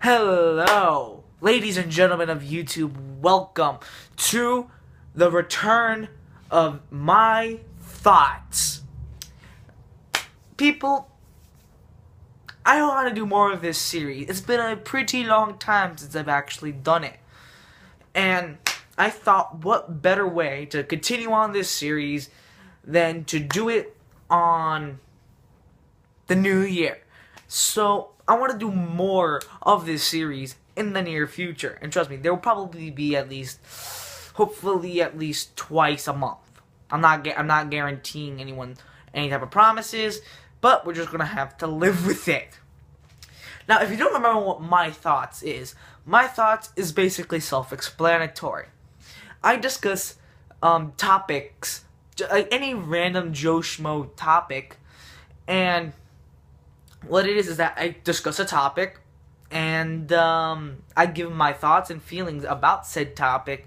Hello, ladies and gentlemen of YouTube. Welcome to the return of my thoughts. People, I want to do more of this series. It's been a pretty long time since I've actually done it. And I thought, what better way to continue on this series than to do it on the new year. So I want to do more of this series in the near future. And trust me, there will probably be hopefully at least twice a month. I'm not guaranteeing anyone any type of promises, but we're just going to have to live with it. Now, if you don't remember what my thoughts is basically self-explanatory. I discuss topics, like any random Joe Schmo topic, and what it is that I discuss a topic, and I give my thoughts and feelings about said topic,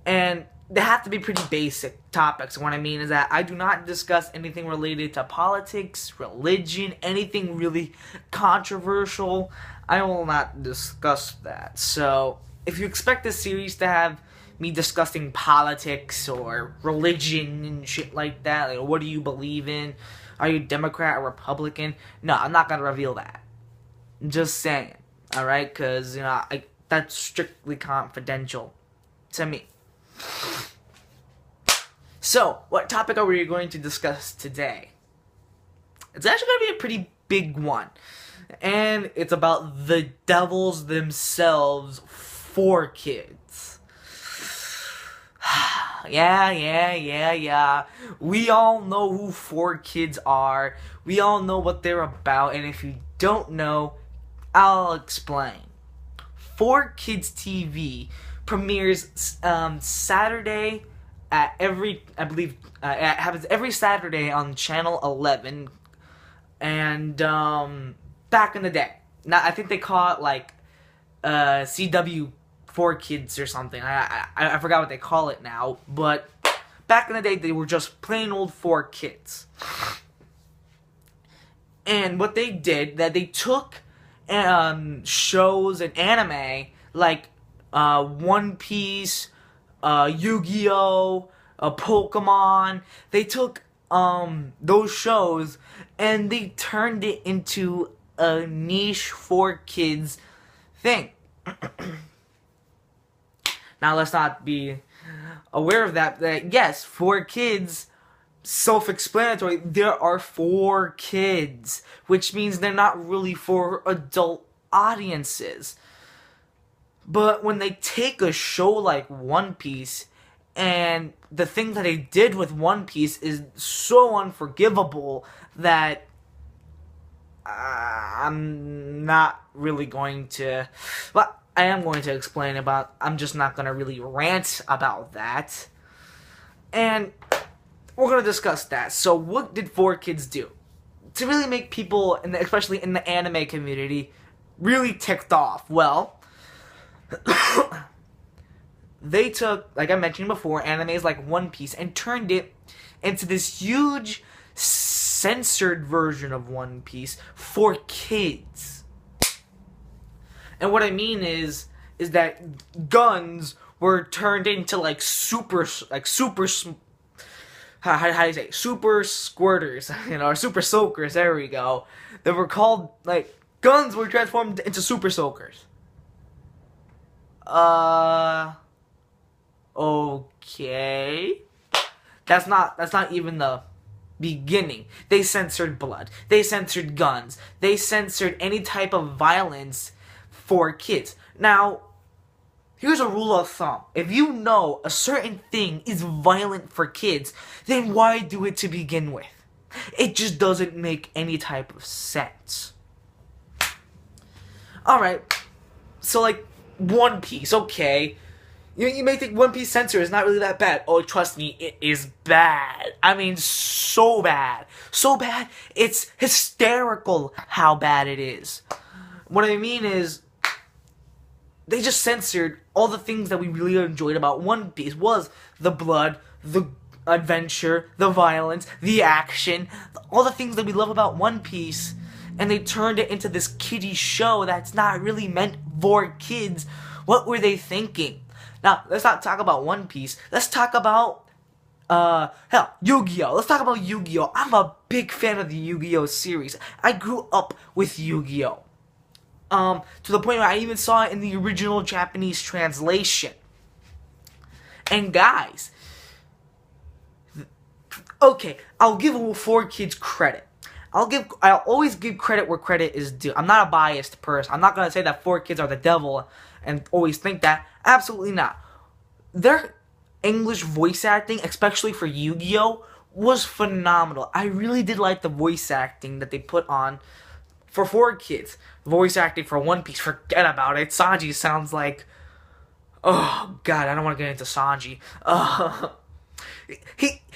and they have to be pretty basic topics. What I mean is that I do not discuss anything related to politics, religion, anything really controversial. I will not discuss that. So, if you expect this series to have me discussing politics or religion and shit like that, like what do you believe in? Are you Democrat or Republican? No, I'm not going to reveal that. Just saying. Alright? Because, that's strictly confidential to me. So, what topic are we going to discuss today? It's actually going to be a pretty big one. And it's about the devils themselves for kids. Yeah. We all know who 4Kids are. We all know what they're about. And if you don't know, I'll explain. 4Kids TV premieres Saturday at it happens every Saturday on Channel 11. And back in the day, now I think they call it like CW 4Kids or something. I forgot what they call it now, but back in the day they were just plain old 4Kids. And what they did, that they took shows and anime like One Piece, Yu-Gi-Oh, Pokemon. They took those shows and they turned it into a niche 4Kids thing. Now, let's not be aware of that yes, 4Kids, self-explanatory, there are 4Kids, which means they're not really for adult audiences. But when they take a show like One Piece, and the thing that they did with One Piece is so unforgivable that I'm not really going to... Well, I am going to explain about... I'm just not going to really rant about that. And we're going to discuss that. So what did 4Kids do? To really make people, especially in the anime community, really ticked off. Well, they took, like I mentioned before, animes like One Piece and turned it into this huge censored version of One Piece for kids. And what I mean is that guns were turned into super squirters, or super soakers, there we go. They were called, guns were transformed into super soakers. Okay. That's not even the beginning. They censored blood. They censored guns. They censored any type of violence for kids. Now, here's a rule of thumb. If you know a certain thing is violent for kids, then why do it to begin with? It just doesn't make any type of sense. Alright, so One Piece, okay. You may think One Piece censor is not really that bad. Oh, trust me, it is bad. I mean, so bad. So bad, it's hysterical how bad it is. What I mean is, they just censored all the things that we really enjoyed about One Piece. Was the blood, the adventure, the violence, the action, all the things that we love about One Piece. and they turned it into this kiddie show that's not really meant for kids. What were they thinking? Now, let's not talk about One Piece. Let's talk about, hell, Yu-Gi-Oh! Let's talk about Yu-Gi-Oh! I'm a big fan of the Yu-Gi-Oh! Series. I grew up with Yu-Gi-Oh! To the point where I even saw it in the original Japanese translation. And guys, okay, I'll give 4Kids credit. I'll always give credit where credit is due. I'm not a biased person. I'm not gonna say that 4Kids are the devil and always think that. Absolutely not. Their English voice acting, especially for Yu-Gi-Oh, was phenomenal. I really did like the voice acting that they put on for 4Kids. Voice acting for One Piece, forget about it. Sanji sounds like, oh god, I don't want to get into Sanji.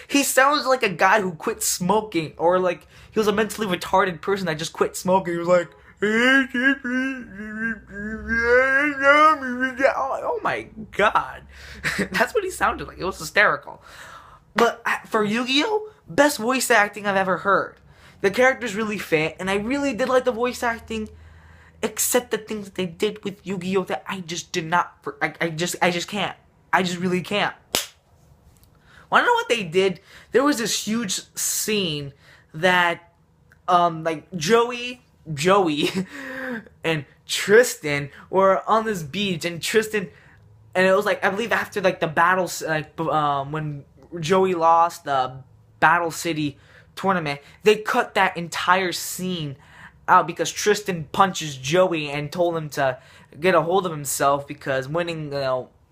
He sounds like a guy who quit smoking, or like he was a mentally retarded person that just quit smoking. He was like, oh my god. That's what he sounded like. It was hysterical. But for Yu-Gi-Oh, best voice acting I've ever heard. The characters really fit, and I really did like the voice acting, except the things that they did with Yu-Gi-Oh that I just did not. I just can't. I just really can't. Wanna know what they did? There was this huge scene that, like Joey, and Tristan were on this beach, and Tristan, and it was like, I believe after like the battles, like when Joey lost the Battle City tournament, they cut that entire scene out because Tristan punches Joey and told him to get a hold of himself because winning,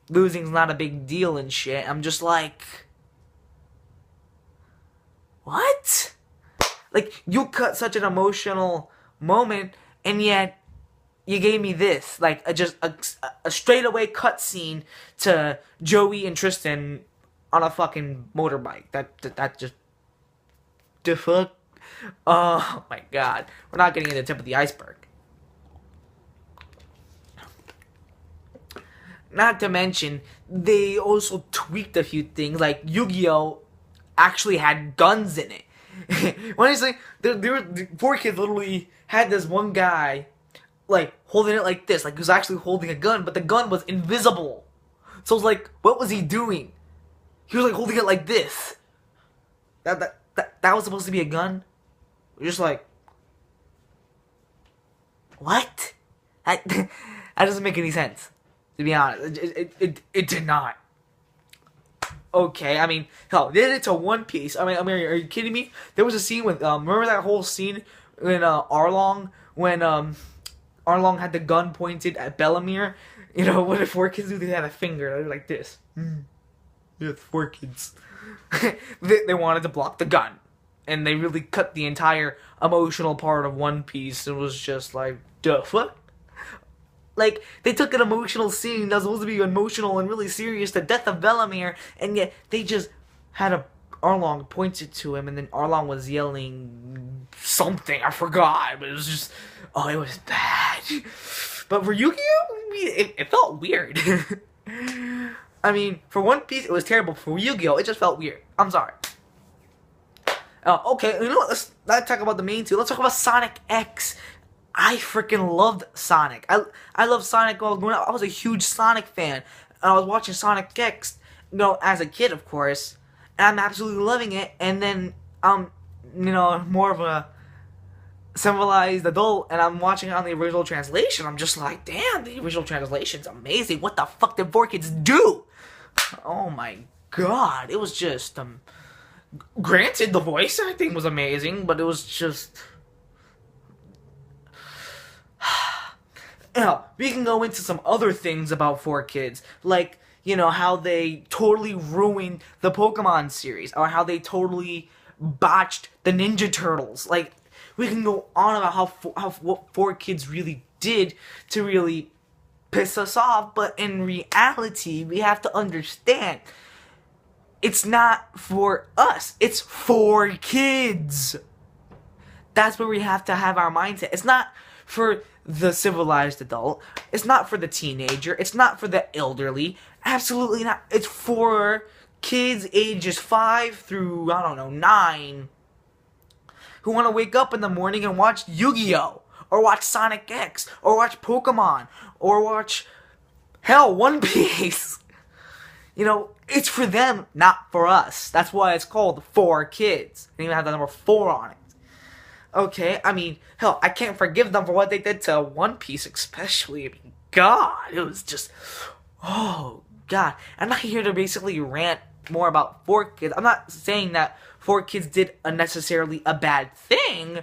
losing's not a big deal and shit. I'm just like, what? Like, you cut such an emotional moment, and yet you gave me this, like just a straightaway cutscene to Joey and Tristan on a fucking motorbike. That just, the fuck. Oh my god, we're not getting to the tip of the iceberg. Not to mention, they also tweaked a few things, like Yu-Gi-Oh! Actually had guns in it. Honestly, the 4Kids literally had this one guy, like, holding it like this, like he was actually holding a gun, but the gun was invisible. So I was like, what was he doing? He was like holding it like this. That was supposed to be a gun? We're just like, what? That doesn't make any sense, to be honest. It did not. Okay, I mean, hell, they did it to One Piece. I mean, are you kidding me? There was a scene with, remember that whole scene in Arlong, when Arlong had the gun pointed at Bellemere? You know, what if 4Kids do? They had a finger, they were like this. Yeah, 4Kids. they wanted to block the gun, and they really cut the entire emotional part of One Piece. It was just like, duh, what? Like, they took an emotional scene that was supposed to be emotional and really serious, the death of Bellemere, and yet they just had Arlong pointed to him, and then Arlong was yelling something, I forgot, but it was just, oh, it was bad. But for Yu-Gi-Oh, it felt weird. I mean, for One Piece, it was terrible. For Yu-Gi-Oh, it just felt weird. I'm sorry. Okay, you know what, let's not talk about the main two, let's talk about Sonic X. I freaking loved Sonic. I loved Sonic while growing up. I was a huge Sonic fan. And I was watching Sonic X, as a kid, of course. And I'm absolutely loving it. And then, more of a civilized adult, and I'm watching it on the original translation. I'm just like, damn, the original translation's amazing. What the fuck did 4Kids do? Oh my god. It was just, granted, the voice acting was amazing, but it was just... we can go into some other things about 4Kids, like, how they totally ruined the Pokemon series, or how they totally botched the Ninja Turtles. Like, we can go on about what 4Kids really did to really piss us off, but in reality, we have to understand, it's not for us, it's for kids. That's where we have to have our mindset. It's not for the civilized adult. It's not for the teenager. It's not for the elderly. Absolutely not. It's for kids ages 5 through, 9, who want to wake up in the morning and watch Yu-Gi-Oh! Or watch Sonic X, or watch Pokemon, or watch, hell, One Piece. You know, it's for them, not for us. That's why it's called 4Kids. They even have the number 4 on it. Okay, I mean, hell, I can't forgive them for what they did to One Piece, especially. I mean, God, it was just, oh, God. I'm not here to basically rant more about 4Kids. I'm not saying that 4Kids did necessarily a bad thing.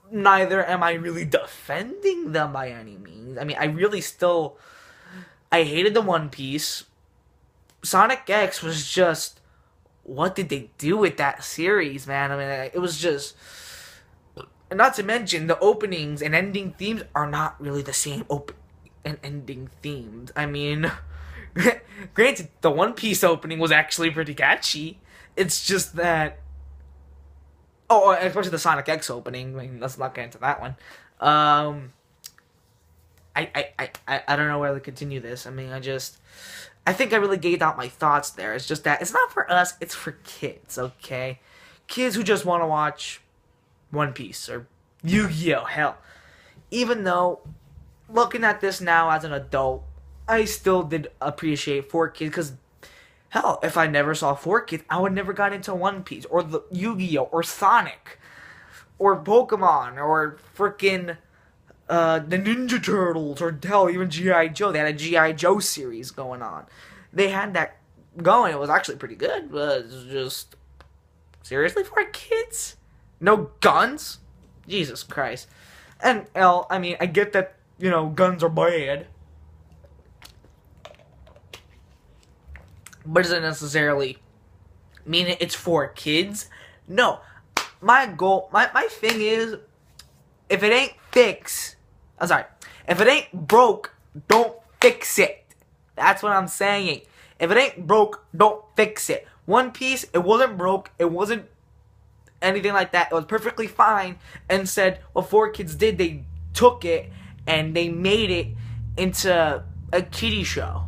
Neither am I really defending them by any means. I mean, I hated the One Piece. Sonic X was just, what did they do with that series, man? I mean, it was just, not to mention, the openings and ending themes are not really the same open and ending themes. I mean, granted, the One Piece opening was actually pretty catchy. It's just that, oh, especially the Sonic X opening. I mean, let's not get into that one. I don't know where to continue this. I mean, I think I really gave out my thoughts there. It's just that it's not for us, it's for kids, okay? Kids who just want to watch One Piece or Yu-Gi-Oh! Hell. Even though, looking at this now as an adult, I still did appreciate 4Kids, because, hell, if I never saw 4Kids, I would never got into One Piece, or the Yu-Gi-Oh! Or Sonic, or Pokemon, or frickin' the Ninja Turtles, or hell, even G.I. Joe. They had a G.I. Joe series going on. They had that going. It was actually pretty good, but it's just, seriously, for kids? No guns? Jesus Christ. And, hell, I mean, I get that, you know, guns are bad, but doesn't necessarily mean it's for kids. No. My goal, my thing is, if it ain't if it ain't broke, don't fix it. That's what I'm saying. If it ain't broke, don't fix it. One Piece, it wasn't broke, it wasn't anything like that. It was perfectly fine, and said what 4Kids did, they took it and they made it into a kiddie show.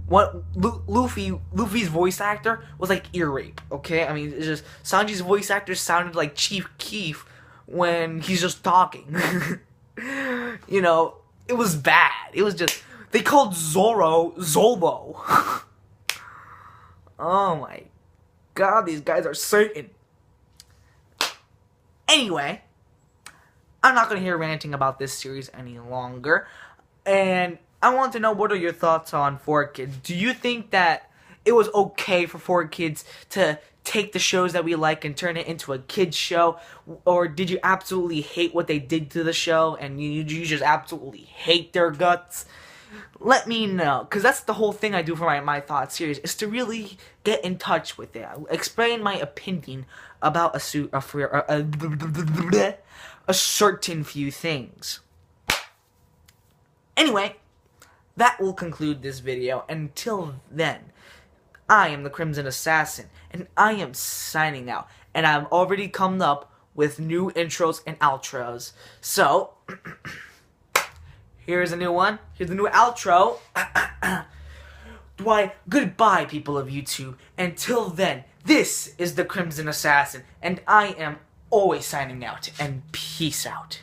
What Luffy's voice actor was like ear rape, okay? I mean, it's just, Sanji's voice actor sounded like Chief Keef when he's just talking. You know, it was bad. It was just, they called Zoro Zolbo. Oh my God, these guys are Satan. Anyway, I'm not going to hear ranting about this series any longer. And I want to know, what are your thoughts on 4Kids? Do you think that it was okay for 4Kids to take the shows that we like and turn it into a kids show? Or did you absolutely hate what they did to the show and you just absolutely hate their guts? Let me know, because that's the whole thing I do for my thoughts series, is to really get in touch with it. I explain my opinion about a certain few things. Anyway, that will conclude this video. Until then, I am the Crimson Assassin, and I am signing out. And I've already come up with new intros and outros. So, here's a new one. Here's the new outro. Goodbye, people of YouTube. Until then, this is the Crimson Assassin, and I am always signing out. And peace out.